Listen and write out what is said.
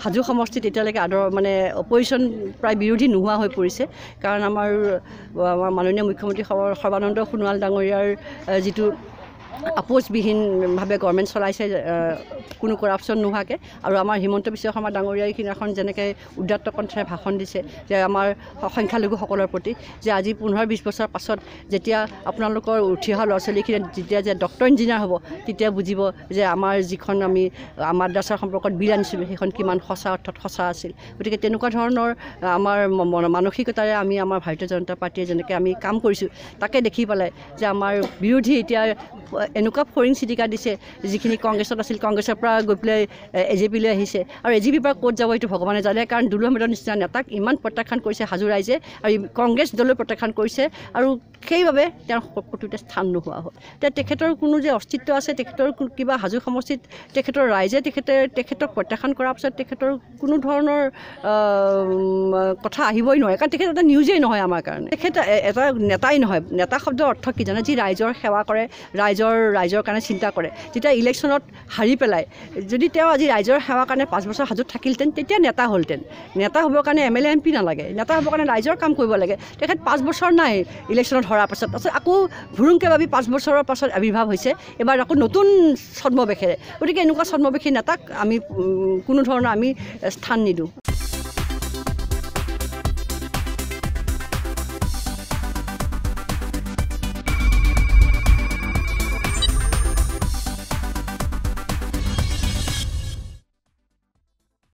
হাজো সমষ্টিত এতিয়ালৈকে মানে অপজিশ্যন প্ৰায় বিৰোধী নোহোৱা হৈ পৰিছে কাৰণ আমাৰ মাননীয় মুখ্যমন্ত্ৰী সৰ্বানন্দ সোণোৱাল ডাঙৰীয়াৰ যিটো আপোচবিহীনভাৱে গভৰ্ণমেণ্ট চলাইছে কোনো কৰাপশ্যন নোহোৱাকৈ আৰু আমাৰ হিমন্ত বিশ্ব শৰ্মা ডাঙৰীয়াই সিদিনাখন যেনেকৈ উদাত্ত কণ্ঠেৰে ভাষণ দিছে যে আমাৰ সংখ্যালঘুসকলৰ প্ৰতি যে আজি 15-20 বছৰ পাছত যেতিয়া আপোনালোকৰ উঠি অহা ল'ৰা ছোৱালীখিনি যেতিয়া যে ডক্টৰ ইঞ্জিনিয়াৰ হ'ব তেতিয়া বুজিব যে আমাৰ যিখন আমি মাদ্ৰাছাৰ সম্পৰ্কত বিল আনিছিলোঁ সেইখন কিমান সঁচা অৰ্থত সঁচা আছিল গতিকে তেনেকুৱা ধৰণৰ আমাৰ মানসিকতাৰে আমি আমাৰ ভাৰতীয় জনতা পাৰ্টীয়ে যেনেকৈ আমি কাম কৰিছোঁ তাকে দেখি পেলাই যে আমাৰ বিৰোধী এতিয়া এনেকুৱা ফৰিং চিটিকা দিছে যিখিনি কংগ্ৰেছত আছিল কংগ্ৰেছৰ পৰা গৈ পেলাই AJP-লৈ আহিছে আৰু AJP-ৰ পৰা ক'ত যাব এইটো ভগৱানে জানে কাৰণ দুলু আহমেদৰ নিচিনা নেতাক ইমান প্ৰত্যাখ্যান কৰিছে হাজো ৰাইজে আৰু কংগ্ৰেছ দলে প্ৰত্যাখ্যান কৰিছে আৰু সেইবাবে তেওঁৰ ক'তোতে স্থান নোহোৱা হ'ল এতিয়া তেখেতৰ কোনো যে অস্তিত্ব আছে তেখেতৰ কিবা হাজো সমষ্টিত তেখেতৰ ৰাইজে তেখেতক প্ৰত্যাখ্যান কৰাৰ পিছত তেখেতৰ কোনো ধৰণৰ কথা আহিবই নোৱাৰে কাৰণ তেখেত এটা নিউজেই নহয় আমাৰ কাৰণে তেখেত এটা নেতাই নহয় নেতা শব্দৰ অৰ্থ কি জানে যি ৰাইজৰ সেৱা কৰে ৰাইজৰ কাৰণে চিন্তা কৰে যেতিয়া ইলেকশ্যনত হাৰি পেলাই যদি তেওঁ আজি ৰাইজৰ সেৱাৰ কাৰণে 5 বছৰ হাজোত থাকিলহেঁতেন তেতিয়া নেতা হ'লহেঁতেন নেতা হ'বৰ কাৰণে MLA MP নালাগে নেতা হ'বৰ কাৰণে ৰাইজৰ কাম কৰিব লাগে তেখেত 5 বছৰ নাই ইলেকশ্যনত হৰাৰ পাছত তাৰপিছত আকৌ ভুৰুংকৈ ভাবি 5 বছৰৰ পাছত আৱিৰ্ভাৱ হৈছে এবাৰ আকৌ নতুন ছদ্মবেশেৰে গতিকে এনেকুৱা ছদ্মবেশী নেতাক আমি কোনো ধৰণৰ আমি স্থান নিদিওঁ